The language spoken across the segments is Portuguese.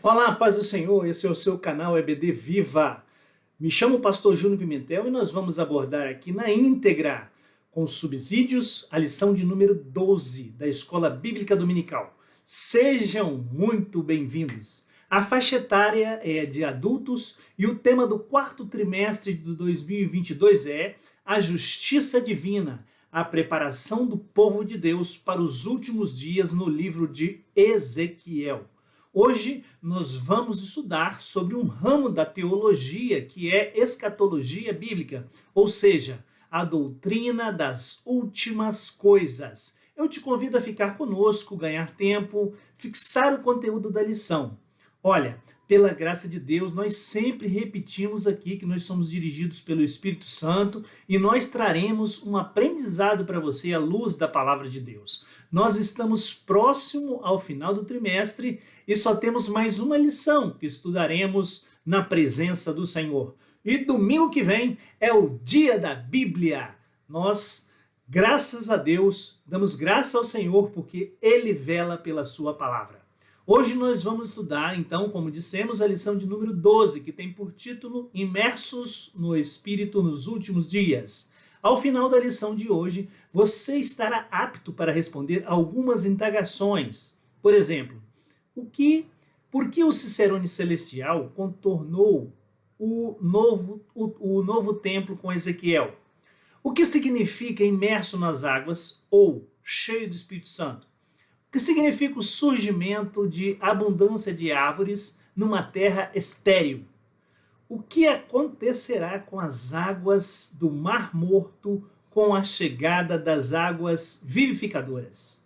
Olá, paz do Senhor, esse é o seu canal EBD Viva. Me chamo Pastor Júnior Pimentel e nós vamos abordar aqui na íntegra, com subsídios, a lição de número 12 da Escola Bíblica Dominical. Sejam muito bem-vindos. A faixa etária é de adultos e o tema do quarto trimestre de 2022 é a justiça divina, a preparação do povo de Deus para os últimos dias no livro de Ezequiel. Hoje nós vamos estudar sobre um ramo da teologia que é escatologia bíblica, ou seja, a doutrina das últimas coisas. Eu te convido a ficar conosco, ganhar tempo, fixar o conteúdo da lição. Olha, pela graça de Deus, nós sempre repetimos aqui que nós somos dirigidos pelo Espírito Santo e nós traremos um aprendizado para você à luz da palavra de Deus. Nós estamos próximo ao final do trimestre e só temos mais uma lição que estudaremos na presença do Senhor. E domingo que vem é o dia da Bíblia. Nós, graças a Deus, damos graça ao Senhor porque Ele vela pela sua palavra. Hoje nós vamos estudar, então, como dissemos, a lição de número 12, que tem por título Imersos no Espírito nos Últimos Dias. Ao final da lição de hoje, você estará apto para responder algumas indagações. Por exemplo, por que o Cicerone Celestial contornou o novo templo com Ezequiel? O que significa imerso nas águas ou cheio do Espírito Santo? O que significa o surgimento de abundância de árvores numa terra estéril? O que acontecerá com as águas do Mar Morto com a chegada das águas vivificadoras?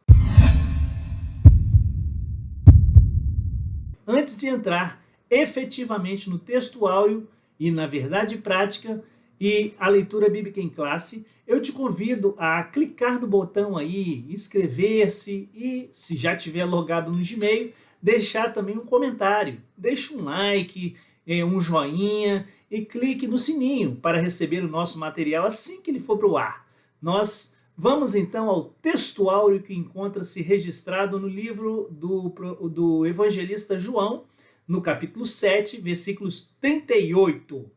Antes de entrar efetivamente no texto áureo e na verdade prática e a leitura bíblica em classe, eu te convido a clicar no botão aí, inscrever-se e, se já tiver logado no Gmail, deixar também um comentário. Deixe um like, um joinha e clique no sininho para receber o nosso material assim que ele for para o ar. Nós vamos então ao texto áureo que encontra-se registrado no livro do evangelista João, no capítulo 7, versículos 38.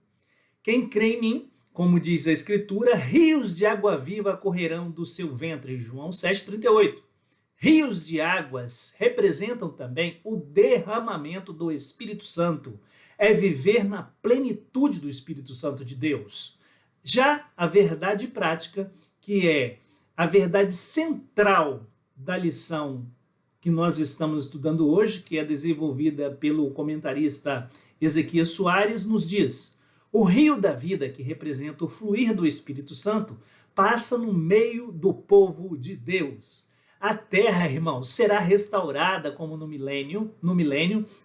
Quem crê em mim, como diz a Escritura, rios de água viva correrão do seu ventre. João 7,38. Rios de águas representam também o derramamento do Espírito Santo. É viver na plenitude do Espírito Santo de Deus. Já a verdade prática, que é a verdade central da lição que nós estamos estudando hoje, que é desenvolvida pelo comentarista Ezequias Soares, nos diz: o rio da vida, que representa o fluir do Espírito Santo, passa no meio do povo de Deus. A terra, irmãos, será restaurada como no milênio,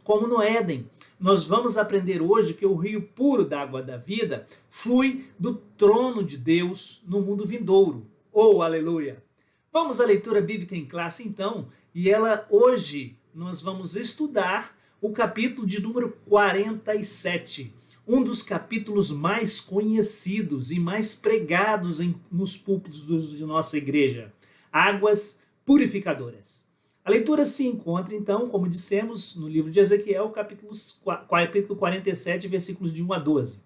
como no Éden. Nós vamos aprender hoje que o rio puro da água da vida flui do trono de Deus no mundo vindouro. Oh, aleluia! Vamos à leitura bíblica em classe, então, e hoje nós vamos estudar o capítulo de número 47. Um dos capítulos mais conhecidos e mais pregados nos púlpitos de nossa igreja. Águas purificadoras. A leitura se encontra, então, como dissemos, no livro de Ezequiel, capítulo 47, versículos de 1 a 12.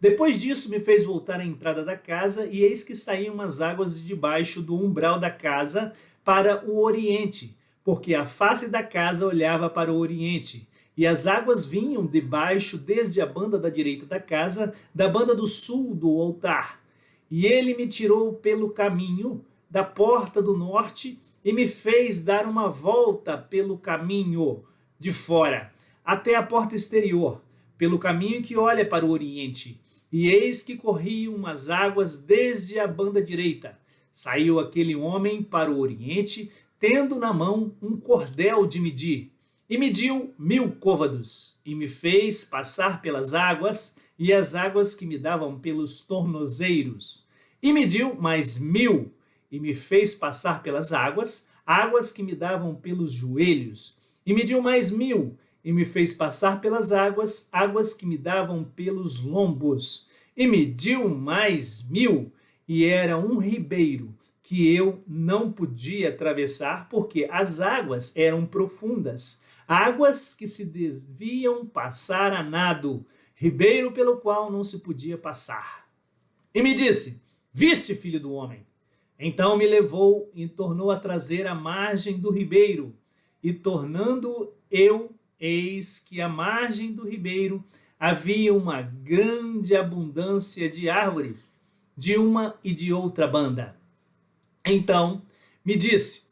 Depois disso, me fez voltar à entrada da casa, e eis que saíam as águas de debaixo do umbral da casa para o oriente, porque a face da casa olhava para o oriente. E as águas vinham de baixo desde a banda da direita da casa, da banda do sul do altar. E ele me tirou pelo caminho da porta do norte e me fez dar uma volta pelo caminho de fora, até a porta exterior, pelo caminho que olha para o oriente. E eis que corriam as águas desde a banda direita. Saiu aquele homem para o oriente, tendo na mão um cordel de medir. E mediu 1000 côvados, e me fez passar pelas águas, e as águas que me davam pelos tornozeiros. E mediu mais 1000, e me fez passar pelas águas, águas que me davam pelos joelhos. E mediu mais 1000, e me fez passar pelas águas, águas que me davam pelos lombos. E mediu mais 1000, e era um ribeiro que eu não podia atravessar, porque as águas eram profundas. águas que se desviam passar a nado, ribeiro pelo qual não se podia passar. E me disse: viste, filho do homem? Então me levou e tornou a trazer à margem do ribeiro, e tornando eu, eis que à margem do ribeiro havia uma grande abundância de árvores, de uma e de outra banda. Então me disse: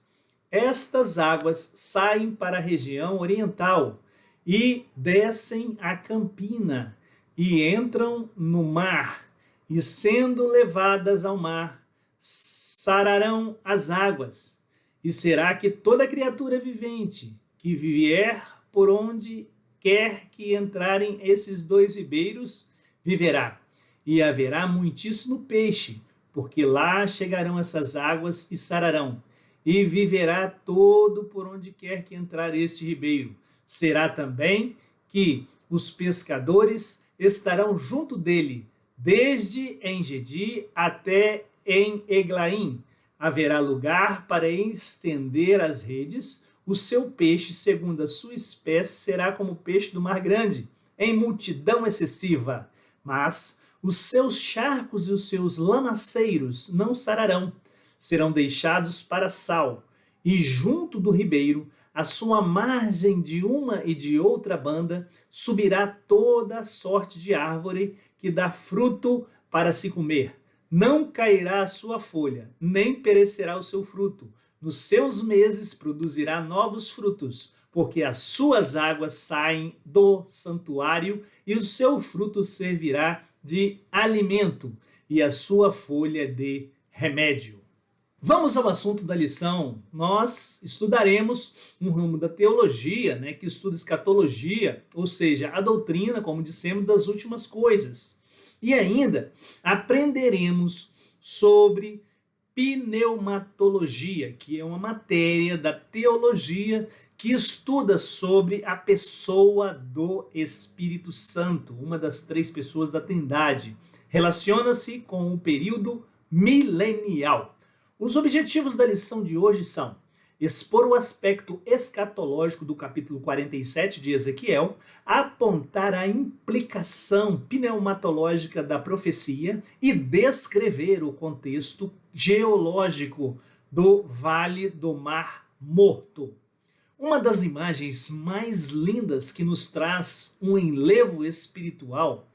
estas águas saem para a região oriental e descem a campina e entram no mar, e sendo levadas ao mar, sararão as águas. E será que toda criatura vivente que vier por onde quer que entrarem esses dois ribeiros viverá. E haverá muitíssimo peixe, porque lá chegarão essas águas e sararão. E viverá todo por onde quer que entrar este ribeiro. Será também que os pescadores estarão junto dele, desde En-Gedi até em Eglaim. Haverá lugar para estender as redes. O seu peixe, segundo a sua espécie, será como o peixe do mar grande, em multidão excessiva. Mas os seus charcos e os seus lamaceiros não sararão, serão deixados para sal. E junto do ribeiro, à sua margem de uma e de outra banda, subirá toda a sorte de árvore que dá fruto para se comer. Não cairá a sua folha, nem perecerá o seu fruto. Nos seus meses produzirá novos frutos, porque as suas águas saem do santuário e o seu fruto servirá de alimento e a sua folha de remédio. Vamos ao assunto da lição. Nós estudaremos um ramo da teologia, que estuda escatologia, ou seja, a doutrina, como dissemos, das últimas coisas. E ainda aprenderemos sobre pneumatologia, que é uma matéria da teologia que estuda sobre a pessoa do Espírito Santo, uma das três pessoas da Trindade. Relaciona-se com o período milenial. Os objetivos da lição de hoje são expor o aspecto escatológico do capítulo 47 de Ezequiel, apontar a implicação pneumatológica da profecia e descrever o contexto geológico do Vale do Mar Morto. Uma das imagens mais lindas que nos traz um enlevo espiritual,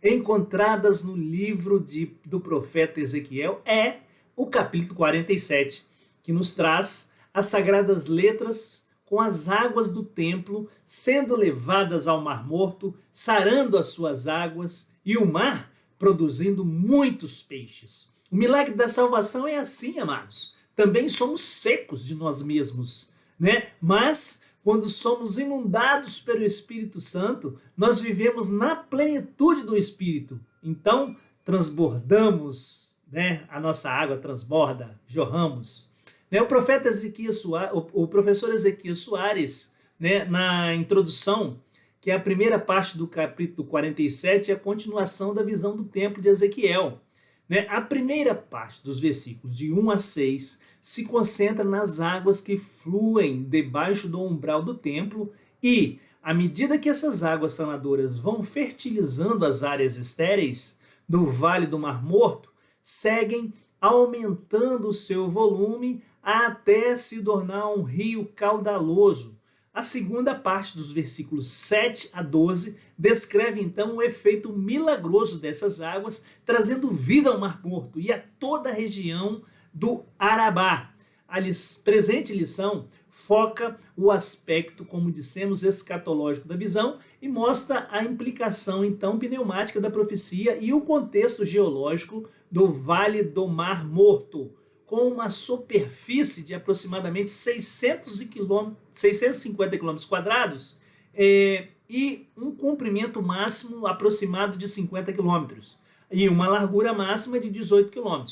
encontradas no livro do profeta Ezequiel, é o capítulo 47, que nos traz as sagradas letras com as águas do templo sendo levadas ao Mar Morto, sarando as suas águas, e o mar produzindo muitos peixes. O milagre da salvação é assim, amados. Também somos secos de nós mesmos, Mas, quando somos inundados pelo Espírito Santo, nós vivemos na plenitude do Espírito. Então, transbordamos, a nossa água transborda, jorramos. O profeta Ezequias, o professor Ezequias Soares, na introdução, que é a primeira parte do capítulo 47, é a continuação da visão do templo de Ezequiel. A primeira parte dos versículos de 1 a 6 se concentra nas águas que fluem debaixo do umbral do templo e, à medida que essas águas sanadoras vão fertilizando as áreas estéreis do Vale do Mar Morto, seguem aumentando o seu volume até se tornar um rio caudaloso. A segunda parte dos versículos 7 a 12 descreve então o efeito milagroso dessas águas, trazendo vida ao Mar Morto e a toda a região do Arabá. A presente lição foca o aspecto, como dissemos, escatológico da visão e mostra a implicação então pneumática da profecia e o contexto geológico do Vale do Mar Morto, com uma superfície de aproximadamente 650 km quadrados e um comprimento máximo aproximado de 50 km e uma largura máxima de 18 km.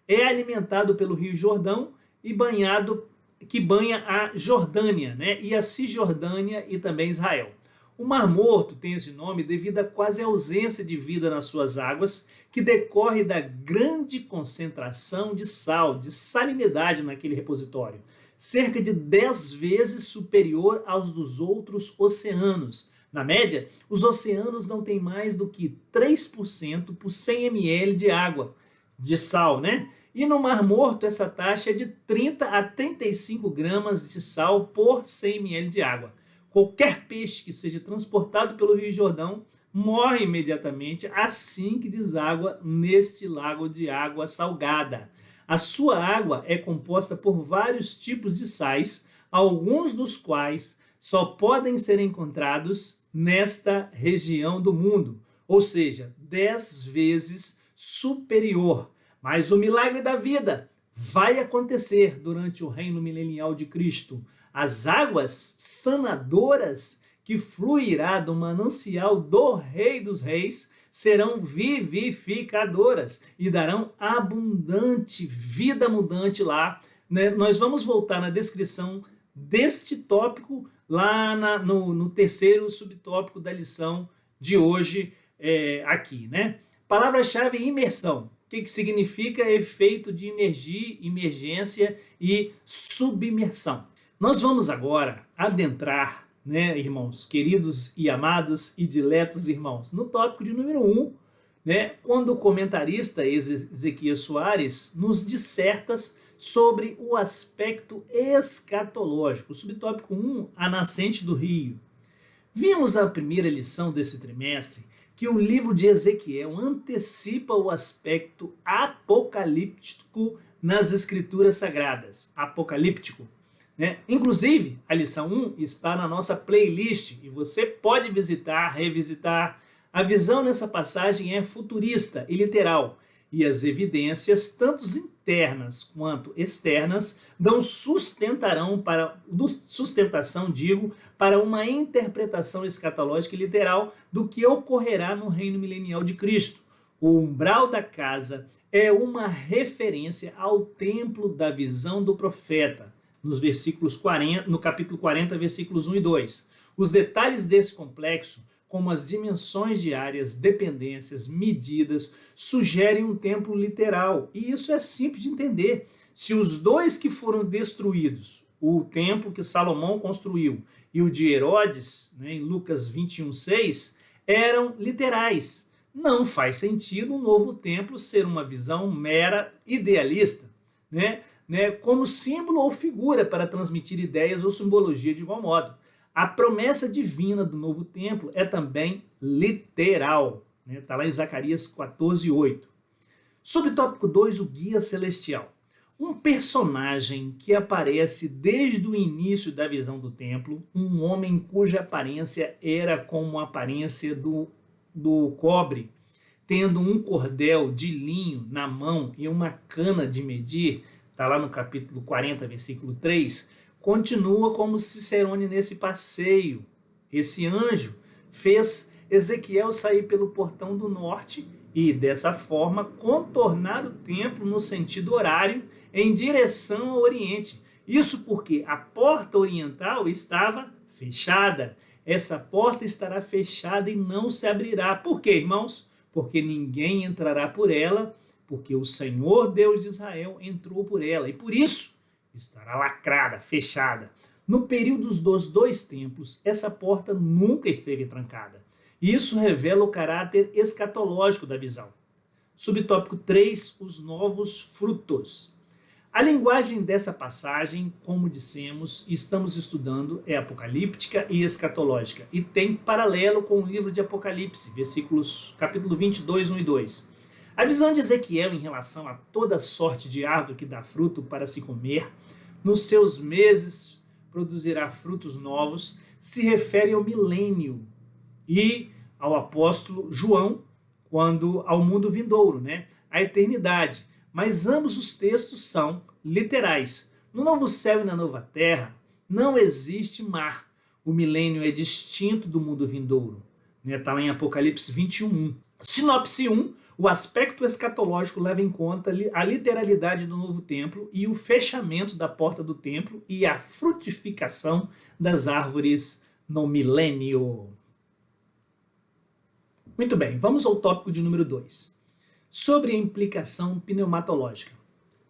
É alimentado pelo Rio Jordão e que banha a Jordânia, e a Cisjordânia e também Israel. O Mar Morto tem esse nome devido à quase ausência de vida nas suas águas, que decorre da grande concentração de sal, de salinidade naquele repositório. cerca de 10 vezes superior aos dos outros oceanos. Na média, os oceanos não têm mais do que 3% por 100 ml de água, de sal, né? E no Mar Morto, essa taxa é de 30 a 35 gramas de sal por 100 ml de água. Qualquer peixe que seja transportado pelo Rio Jordão morre imediatamente assim que deságua neste lago de água salgada. A sua água é composta por vários tipos de sais, alguns dos quais só podem ser encontrados nesta região do mundo, ou seja, 10 vezes superior. Mas o milagre da vida vai acontecer durante o reino milenial de Cristo. As águas sanadoras que fluirá do manancial do Rei dos Reis serão vivificadoras e darão abundante vida mudante lá. Né? Nós vamos voltar na descrição deste tópico lá no terceiro subtópico da lição de hoje aqui. Né? Palavra-chave: imersão. O que significa efeito de imergir, emergência e submersão. Nós vamos agora adentrar, né, irmãos, queridos e amados e diletos irmãos, no tópico de número 1, né, quando o comentarista Ezequias Soares nos disserta sobre o aspecto escatológico. O subtópico 1, a nascente do rio. Vimos a primeira lição desse trimestre que o livro de Ezequiel antecipa o aspecto apocalíptico nas escrituras sagradas. Apocalíptico. Né? Inclusive, a lição 1 está na nossa playlist e você pode visitar, revisitar. A visão nessa passagem é futurista e literal, e as evidências, tanto internas quanto externas, dão sustentação para uma interpretação escatológica e literal do que ocorrerá no reino milenial de Cristo. O umbral da casa é uma referência ao templo da visão do profeta, no capítulo 40, versículos 1 e 2. Os detalhes desse complexo, como as dimensões de áreas, dependências, medidas, sugerem um templo literal. E isso é simples de entender. Se os dois que foram destruídos, o templo que Salomão construiu e o de Herodes, né, em Lucas 21:6, eram literais, não faz sentido um novo templo ser uma visão mera idealista, né, como símbolo ou figura para transmitir ideias ou simbologia de igual modo. A promessa divina do novo templo é também literal. Está lá em Zacarias 14:8. Subtópico 2, o guia celestial. Um personagem que aparece desde o início da visão do templo, um homem cuja aparência era como a aparência do cobre, tendo um cordel de linho na mão e uma cana de medir, está lá no capítulo 40, versículo 3, continua como Cicerone nesse passeio. Esse anjo fez Ezequiel sair pelo portão do norte e, dessa forma, contornar o templo no sentido horário em direção ao oriente. Isso porque a porta oriental estava fechada. Essa porta estará fechada e não se abrirá. Por quê, irmãos? Porque ninguém entrará por ela, porque o Senhor Deus de Israel entrou por ela. E por isso estará lacrada, fechada. No período dos dois templos, essa porta nunca esteve trancada. Isso revela o caráter escatológico da visão. Subtópico 3, os novos frutos. A linguagem dessa passagem, como dissemos, estamos estudando, é apocalíptica e escatológica, e tem paralelo com o livro de Apocalipse, capítulo 22, 1 e 2. A visão de Ezequiel em relação a toda sorte de árvore que dá fruto para se comer, nos seus meses produzirá frutos novos, se refere ao milênio e ao apóstolo João, ao mundo vindouro, a eternidade. Mas ambos os textos são literais. No novo céu e na nova terra não existe mar. O milênio é distinto do mundo vindouro. Está lá em Apocalipse 21:1. Sinopse 1, o aspecto escatológico leva em conta a literalidade do novo templo e o fechamento da porta do templo e a frutificação das árvores no milênio. Muito bem, vamos ao tópico de número 2. Sobre a implicação pneumatológica.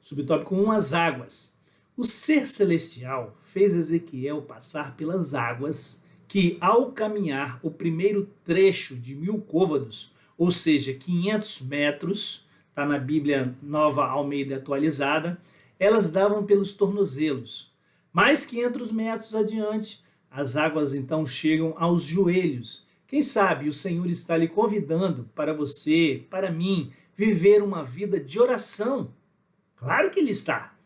Subtópico 1, as águas. O ser celestial fez Ezequiel passar pelas águas que, ao caminhar o primeiro trecho de 1000 côvados, ou seja, 500 metros, está na Bíblia Nova Almeida Atualizada, elas davam pelos tornozelos. Mais 500 metros adiante, as águas então chegam aos joelhos. Quem sabe o Senhor está lhe convidando para você, para mim, viver uma vida de oração. Claro que Ele está,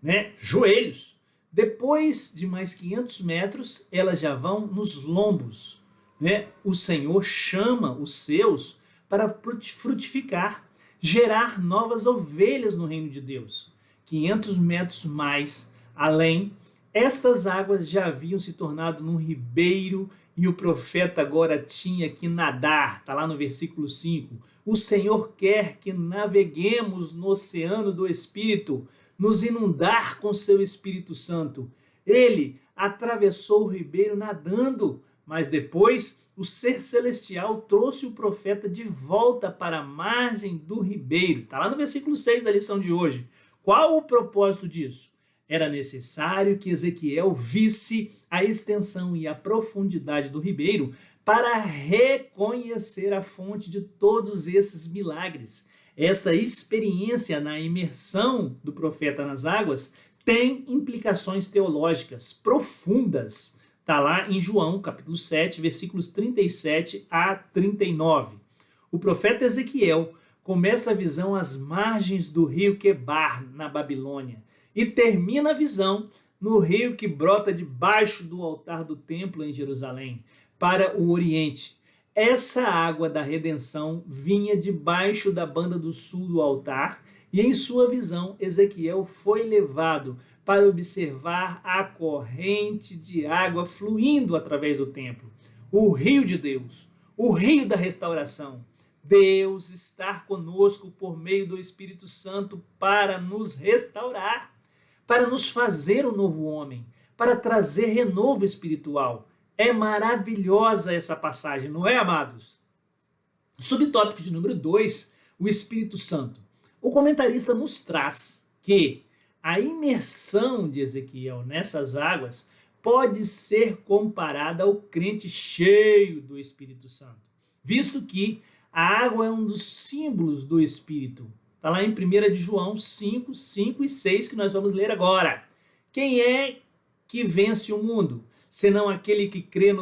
né? Joelhos. Depois de mais 500 metros, elas já vão nos lombos, né? O Senhor chama os seus para frutificar, gerar novas ovelhas no reino de Deus. 500 metros mais além, estas águas já haviam se tornado num ribeiro e o profeta agora tinha que nadar. Está lá no versículo 5. O Senhor quer que naveguemos no oceano do Espírito, nos inundar com seu Espírito Santo. Ele atravessou o ribeiro nadando, mas depois o ser celestial trouxe o profeta de volta para a margem do ribeiro. Está lá no versículo 6 da lição de hoje. Qual o propósito disso? Era necessário que Ezequiel visse a extensão e a profundidade do ribeiro para reconhecer a fonte de todos esses milagres. Essa experiência na imersão do profeta nas águas tem implicações teológicas profundas. Está lá em João, capítulo 7, versículos 37 a 39. O profeta Ezequiel começa a visão às margens do rio Quebar, na Babilônia, e termina a visão no rio que brota debaixo do altar do templo em Jerusalém, para o Oriente. Essa água da redenção vinha debaixo da banda do sul do altar, e em sua visão, Ezequiel foi levado para observar a corrente de água fluindo através do templo. O rio de Deus, o rio da restauração. Deus está conosco por meio do Espírito Santo para nos restaurar, para nos fazer um novo homem, para trazer renovo espiritual. É maravilhosa essa passagem, não é, amados? Subtópico de número 2, o Espírito Santo. O comentarista nos traz que a imersão de Ezequiel nessas águas pode ser comparada ao crente cheio do Espírito Santo, visto que a água é um dos símbolos do Espírito. Está lá em 1 de João 5, 5 e 6, que nós vamos ler agora. Quem é que vence o mundo, senão aquele que crê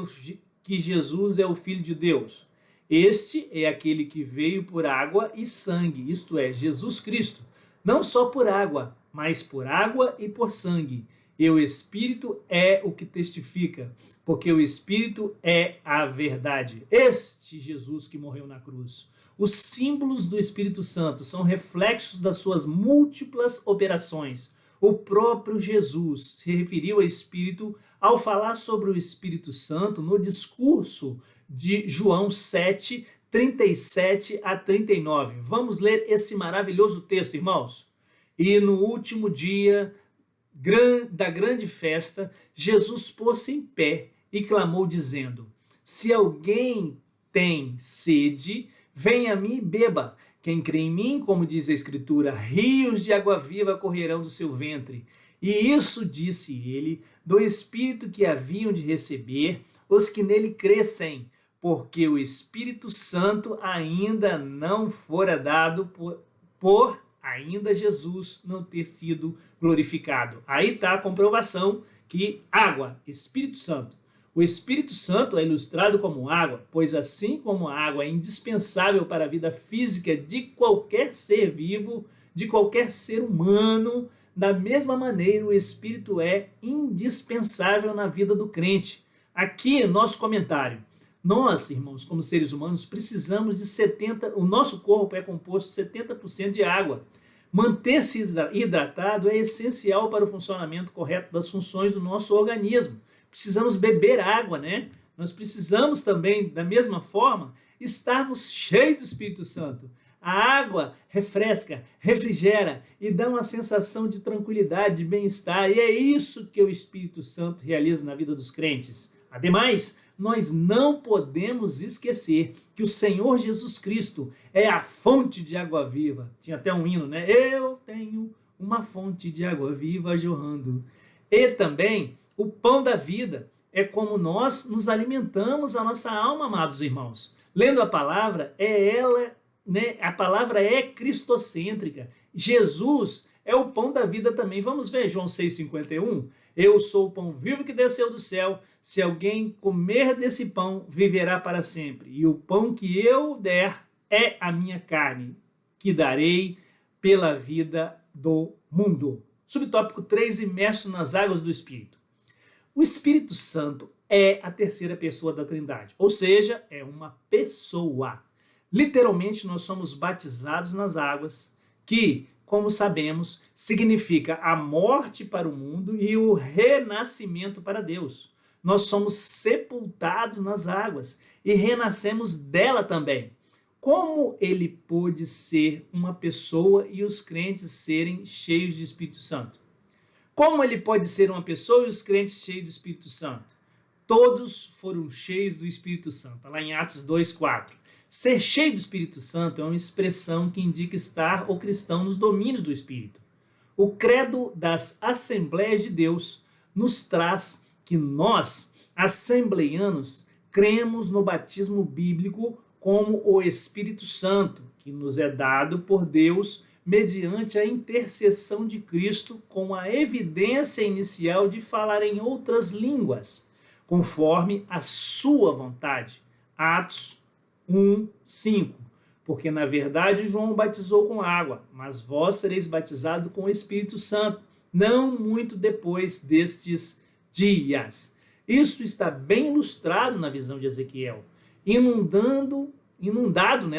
que Jesus é o Filho de Deus? Este é aquele que veio por água e sangue, isto é, Jesus Cristo. Não só por água, mas por água e por sangue. E o Espírito é o que testifica, porque o Espírito é a verdade. Este Jesus que morreu na cruz. Os símbolos do Espírito Santo são reflexos das suas múltiplas operações. O próprio Jesus se referiu ao Espírito ao falar sobre o Espírito Santo no discurso de João 7, 37 a 39. Vamos ler esse maravilhoso texto, irmãos. E no último dia da grande festa, Jesus pôs-se em pé e clamou dizendo: se alguém tem sede, venha a mim e beba. Quem crê em mim, como diz a Escritura, rios de água viva correrão do seu ventre. E isso disse ele, do Espírito que haviam de receber os que nele crescem, porque o Espírito Santo ainda não fora dado por ainda Jesus não ter sido glorificado. Aí está a comprovação que água, Espírito Santo. O Espírito Santo é ilustrado como água, pois assim como a água é indispensável para a vida física de qualquer ser vivo, de qualquer ser humano, da mesma maneira o Espírito é indispensável na vida do crente. Aqui, nosso comentário. Nós, irmãos, como seres humanos, precisamos de 70%, o nosso corpo é composto de 70% de água. Manter-se hidratado é essencial para o funcionamento correto das funções do nosso organismo. Precisamos beber água, né? Nós precisamos também, da mesma forma, estarmos cheios do Espírito Santo. A água refresca, refrigera e dá uma sensação de tranquilidade, de bem-estar. E é isso que o Espírito Santo realiza na vida dos crentes. Ademais, nós não podemos esquecer que o Senhor Jesus Cristo é a fonte de água viva. Tinha até um hino, né? Eu tenho uma fonte de água viva jorrando. E também o pão da vida é como nós nos alimentamos a nossa alma, amados irmãos. Lendo a palavra, a palavra é cristocêntrica. Jesus é o pão da vida também. Vamos ver João 6,51? Eu sou o pão vivo que desceu do céu. Se alguém comer desse pão, viverá para sempre. E o pão que eu der é a minha carne, que darei pela vida do mundo. Subtópico 3, imerso nas águas do Espírito. O Espírito Santo é a terceira pessoa da Trindade, ou seja, é uma pessoa. Literalmente, nós somos batizados nas águas, que, como sabemos, significa a morte para o mundo e o renascimento para Deus. Nós somos sepultados nas águas e renascemos dela também. Como ele pôde ser uma pessoa e os crentes serem cheios de Espírito Santo? Como ele pode ser uma pessoa e os crentes cheios do Espírito Santo? Todos foram cheios do Espírito Santo, lá em Atos 2,4. Ser cheio do Espírito Santo é uma expressão que indica estar o cristão nos domínios do Espírito. O credo das Assembleias de Deus nos traz que nós, assembleianos, cremos no batismo bíblico como o Espírito Santo, que nos é dado por Deus mediante a intercessão de Cristo, com a evidência inicial de falar em outras línguas, conforme a sua vontade. Atos 1:5. Porque, na verdade, João batizou com água, mas vós sereis batizados com o Espírito Santo, não muito depois destes dias. Isso está bem ilustrado na visão de Ezequiel, inundado,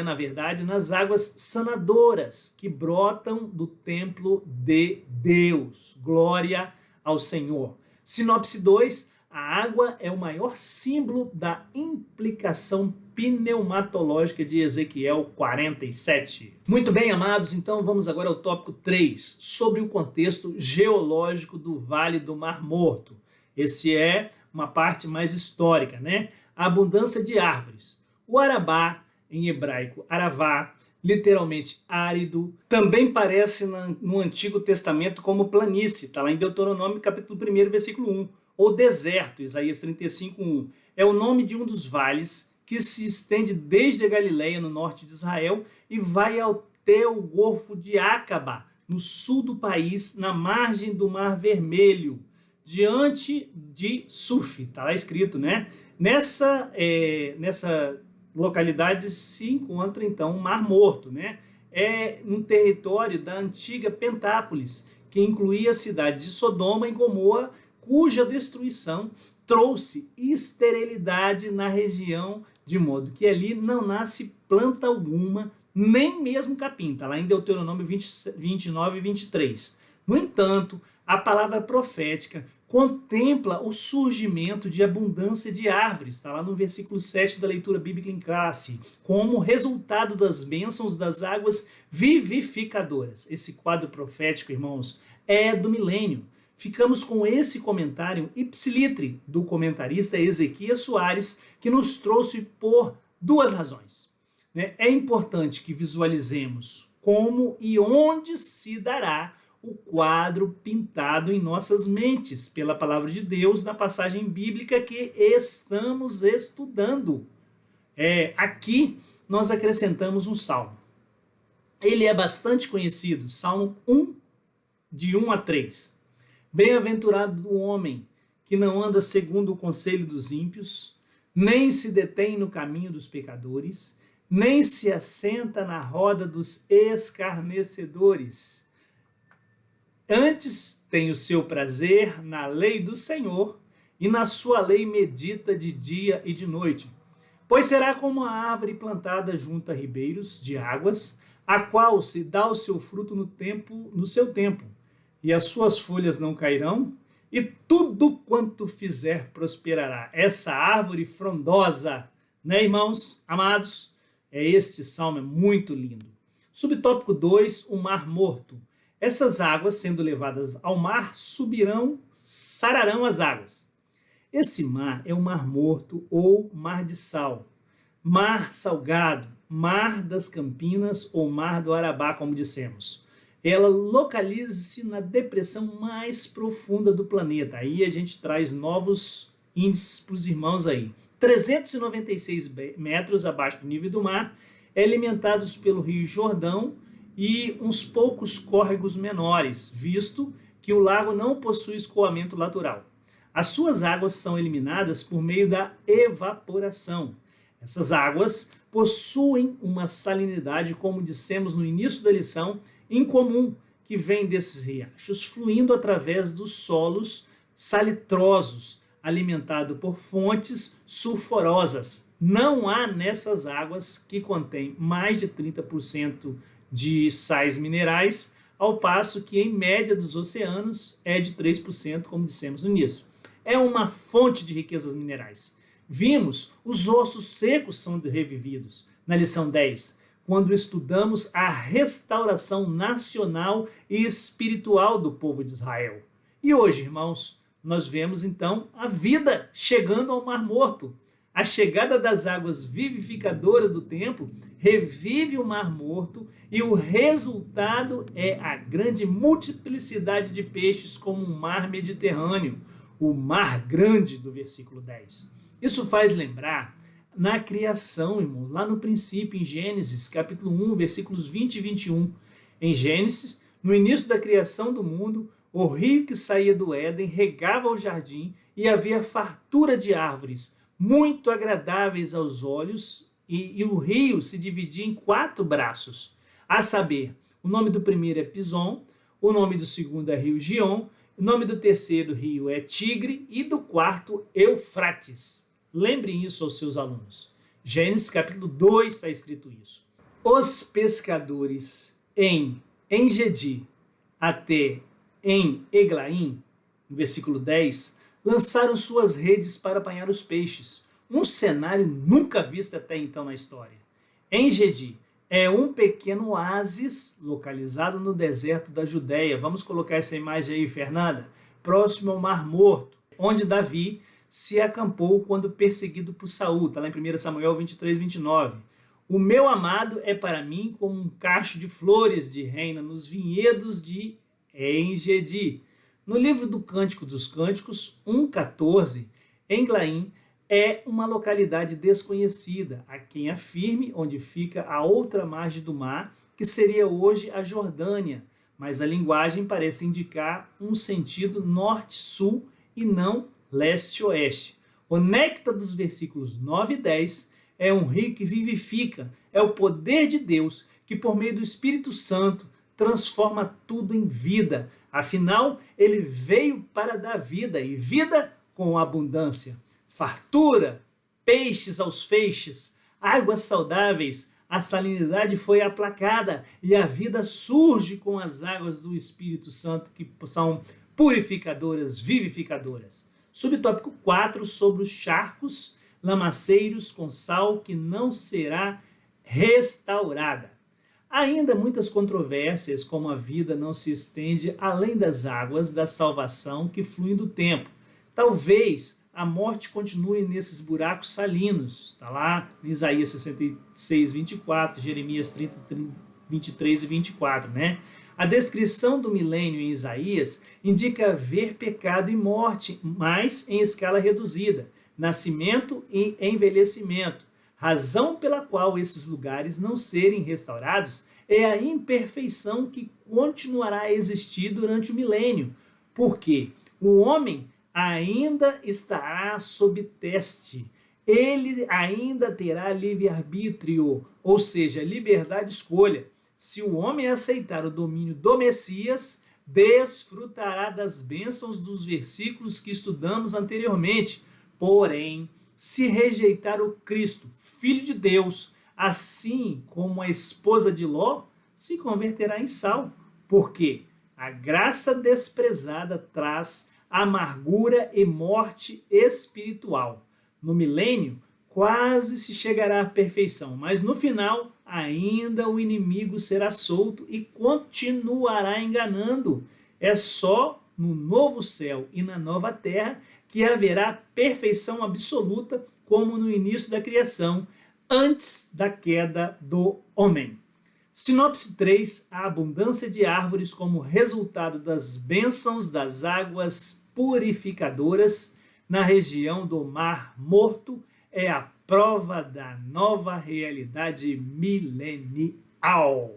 na verdade, nas águas sanadoras que brotam do templo de Deus. Glória ao Senhor. Sinopse 2, a água é o maior símbolo da implicação pneumatológica de Ezequiel 47. Muito bem, amados, então vamos agora ao tópico 3, sobre o contexto geológico do Vale do Mar Morto. Esse é uma parte mais histórica, né? A abundância de árvores. O Arabá, em hebraico Aravá, literalmente árido, também parece no Antigo Testamento como planície, está lá em Deuteronômio capítulo 1, versículo 1, ou deserto, Isaías 35:1. É o nome de um dos vales que se estende desde a Galileia, no norte de Israel, e vai até o Golfo de Acaba, no sul do país, na margem do Mar Vermelho, diante de Suf, está lá escrito, né? Nessa localidade se encontra, então, o Mar Morto, né? É um território da antiga Pentápolis, que incluía a cidade de Sodoma e Gomorra, cuja destruição trouxe esterilidade na região, de modo que ali não nasce planta alguma, nem mesmo capim. Está lá em Deuteronômio 29 e 23. No entanto, a palavra profética contempla o surgimento de abundância de árvores, está lá no versículo 7 da leitura bíblica em classe, como resultado das bênçãos das águas vivificadoras. Esse quadro profético, irmãos, é do milênio. Ficamos com esse comentário ipsilitre do comentarista Ezequias Soares, que nos trouxe por duas razões. É importante que visualizemos como e onde se dará o quadro pintado em nossas mentes pela palavra de Deus na passagem bíblica que estamos estudando. Aqui nós acrescentamos um salmo. Ele é bastante conhecido, Salmo 1, de 1 a 3. Bem-aventurado o homem que não anda segundo o conselho dos ímpios, nem se detém no caminho dos pecadores, nem se assenta na roda dos escarnecedores. Antes tem o seu prazer na lei do Senhor, e na sua lei medita de dia e de noite. Pois será como a árvore plantada junto a ribeiros de águas, a qual se dá o seu fruto no seu tempo, e as suas folhas não cairão, e tudo quanto fizer prosperará. Essa árvore frondosa, né, irmãos, amados? Este salmo é muito lindo. Subtópico 2, o Mar Morto. Essas águas, sendo levadas ao mar, sararão as águas. Esse mar é o Mar Morto ou Mar de Sal, Mar Salgado, Mar das Campinas ou Mar do Arabá, como dissemos. ela localiza-se na depressão mais profunda do planeta. Aí a gente traz novos índices para os irmãos aí. 396 metros abaixo do nível do mar, é alimentados pelo Rio Jordão e uns poucos córregos menores, visto que o lago não possui escoamento natural. As suas águas são eliminadas por meio da evaporação. Essas águas possuem uma salinidade, como dissemos no início da lição, incomum, que vem desses riachos, fluindo através dos solos salitrosos, alimentado por fontes sulfurosas. Não há nessas águas, que contêm mais de 30% de sais minerais, ao passo que em média dos oceanos é de 3%, como dissemos no início. É uma fonte de riquezas minerais. Vimos, os ossos secos são revividos na lição 10, quando estudamos a restauração nacional e espiritual do povo de Israel. E hoje, irmãos, nós vemos então a vida chegando ao Mar Morto. A chegada das águas vivificadoras do templo revive o Mar Morto e o resultado é a grande multiplicidade de peixes como o Mar Mediterrâneo, o Mar Grande do versículo 10. Isso faz lembrar na criação, irmãos, lá no princípio, em Gênesis, capítulo 1, versículos 20 e 21. Em Gênesis, no início da criação do mundo, o rio que saía do Éden regava o jardim e havia fartura de árvores, muito agradáveis aos olhos, e o rio se dividia em 4 braços, a saber, o nome do primeiro é Pison, o nome do segundo é Rio Gion, o nome do terceiro rio é Tigre e do quarto Eufrates. Lembrem isso aos seus alunos. Gênesis capítulo 2 está escrito isso. Os pescadores em Engedi até em Eglaim, no versículo 10, lançaram suas redes para apanhar os peixes. Um cenário nunca visto até então na história. Engedi é um pequeno oásis localizado no deserto da Judéia. Vamos colocar essa imagem aí, Fernanda? Próximo ao Mar Morto, onde Davi se acampou quando perseguido por Saul. Está lá em 1 Samuel 23, 29. O meu amado é para mim como um cacho de flores de reina nos vinhedos de Engedi. No livro do Cântico dos Cânticos, 1,14, Englaim é uma localidade desconhecida, a quem afirme onde fica a outra margem do mar, que seria hoje a Jordânia, mas a linguagem parece indicar um sentido norte-sul e não leste-oeste. O néctar dos versículos 9 e 10 é um rio que vivifica, é o poder de Deus que, por meio do Espírito Santo, transforma tudo em vida. Afinal, ele veio para dar vida, e vida com abundância. Fartura, peixes aos feixes, águas saudáveis, a salinidade foi aplacada e a vida surge com as águas do Espírito Santo, que são purificadoras, vivificadoras. Subtópico 4, sobre os charcos lamaceiros com sal que não será restaurada. Ainda muitas controvérsias, como a vida não se estende além das águas da salvação que fluem do tempo. Talvez a morte continue nesses buracos salinos. Está lá em Isaías 66, 24, Jeremias 30, 23 e 24, né? A descrição do milênio em Isaías indica haver pecado e morte, mas em escala reduzida, nascimento e envelhecimento. Razão pela qual esses lugares não serem restaurados é a imperfeição que continuará a existir durante o milênio, porque o homem ainda estará sob teste, ele ainda terá livre-arbítrio, ou seja, liberdade de escolha. Se o homem aceitar o domínio do Messias, desfrutará das bênçãos dos versículos que estudamos anteriormente. Porém, se rejeitar o Cristo, Filho de Deus, assim como a esposa de Ló, se converterá em sal, porque a graça desprezada traz amargura e morte espiritual. No milênio, quase se chegará à perfeição, mas no final, ainda o inimigo será solto e continuará enganando. É só no novo céu e na nova terra que haverá perfeição absoluta, como no início da criação, antes da queda do homem. Sinopse 3, a abundância de árvores como resultado das bênçãos das águas purificadoras na região do Mar Morto é a prova da nova realidade milenial.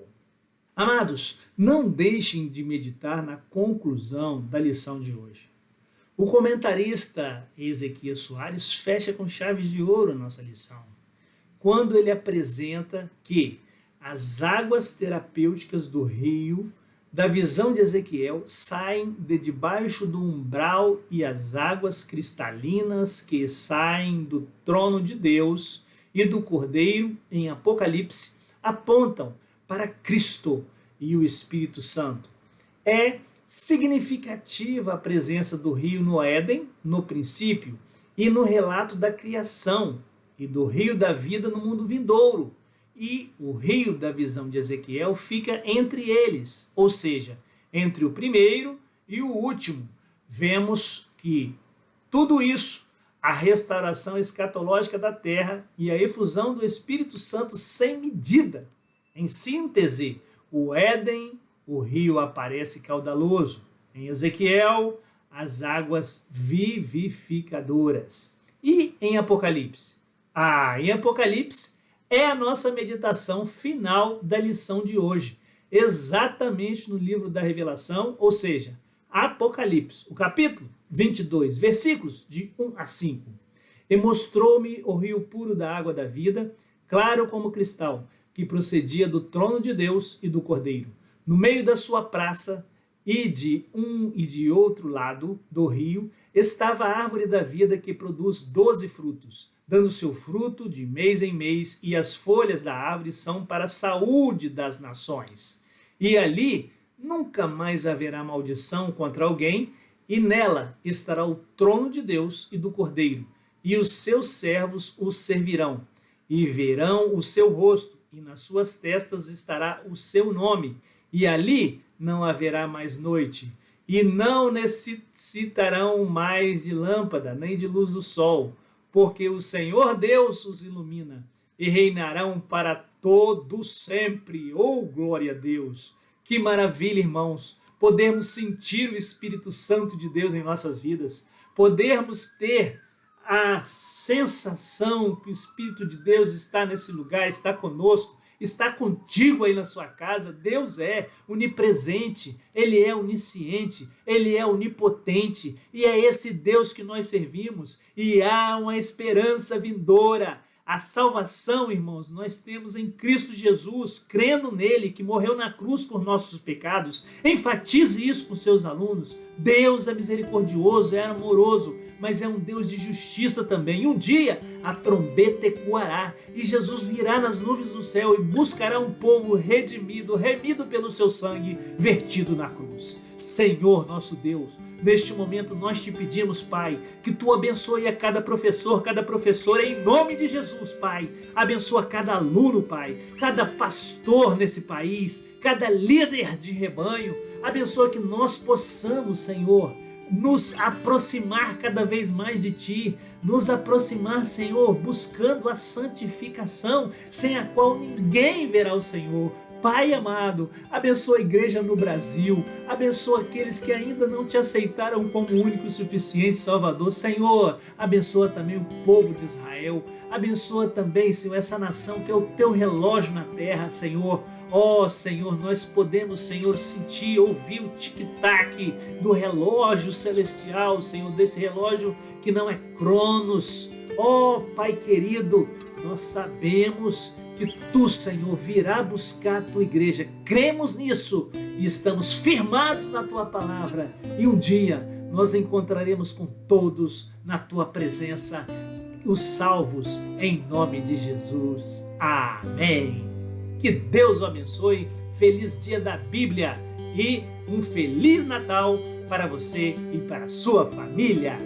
Amados, não deixem de meditar na conclusão da lição de hoje. O comentarista Ezequias Soares fecha com chaves de ouro a nossa lição, quando ele apresenta que as águas terapêuticas do rio, da visão de Ezequiel, saem de debaixo do umbral e as águas cristalinas que saem do trono de Deus e do Cordeiro, em Apocalipse, apontam para Cristo e o Espírito Santo. É significativa a presença do rio no Éden, no princípio, e no relato da criação, e do rio da vida no mundo vindouro. E o rio da visão de Ezequiel fica entre eles, ou seja, entre o primeiro e o último. Vemos que tudo isso, a restauração escatológica da terra e a efusão do Espírito Santo sem medida. Em síntese, o Éden, o rio aparece caudaloso. Em Ezequiel, as águas vivificadoras. E em Apocalipse? Em Apocalipse é a nossa meditação final da lição de hoje, exatamente no livro da Revelação, ou seja, Apocalipse, o capítulo 22, versículos de 1 a 5. E mostrou-me o rio puro da água da vida, claro como cristal, que procedia do trono de Deus e do Cordeiro. No meio da sua praça, e de um e de outro lado do rio, estava a árvore da vida que produz 12 frutos, dando seu fruto de mês em mês, e as folhas da árvore são para a saúde das nações. E ali nunca mais haverá maldição contra alguém, e nela estará o trono de Deus e do Cordeiro, e os seus servos os servirão, e verão o seu rosto, e nas suas testas estará o seu nome, e ali não haverá mais noite, e não necessitarão mais de lâmpada, nem de luz do sol, porque o Senhor Deus os ilumina, e reinarão para todo sempre. Oh, glória a Deus! Que maravilha, irmãos, podermos sentir o Espírito Santo de Deus em nossas vidas, podermos ter a sensação que o Espírito de Deus está nesse lugar, está conosco, está contigo aí na sua casa. Deus é onipresente, Ele é onisciente, Ele é onipotente, e é esse Deus que nós servimos, e há uma esperança vindoura. A salvação, irmãos, nós temos em Cristo Jesus, crendo nele, que morreu na cruz por nossos pecados. Enfatize isso com seus alunos. Deus é misericordioso, é amoroso, mas é um Deus de justiça também. E um dia a trombeta ecoará, e Jesus virá nas nuvens do céu e buscará um povo redimido, remido pelo seu sangue, vertido na cruz. Senhor nosso Deus, neste momento nós te pedimos, Pai, que tu abençoe a cada professor, cada professora, em nome de Jesus, Pai. Abençoa cada aluno, Pai, cada pastor nesse país, cada líder de rebanho. Abençoa que nós possamos, Senhor, nos aproximar cada vez mais de Ti, nos aproximar, Senhor, buscando a santificação, sem a qual ninguém verá o Senhor. Pai amado, abençoa a igreja no Brasil, abençoa aqueles que ainda não te aceitaram como único e suficiente Salvador. Senhor, abençoa também o povo de Israel, abençoa também, Senhor, essa nação que é o teu relógio na terra, Senhor. Ó Senhor, nós podemos, Senhor, sentir, ouvir o tic-tac do relógio celestial, Senhor, desse relógio que não é Cronos. Ó Pai querido, nós sabemos que tu, Senhor, virá buscar a tua igreja. Cremos nisso e estamos firmados na tua palavra. E um dia nós encontraremos com todos na tua presença, os salvos, em nome de Jesus. Amém. Que Deus o abençoe. Feliz dia da Bíblia e um Feliz Natal para você e para a sua família.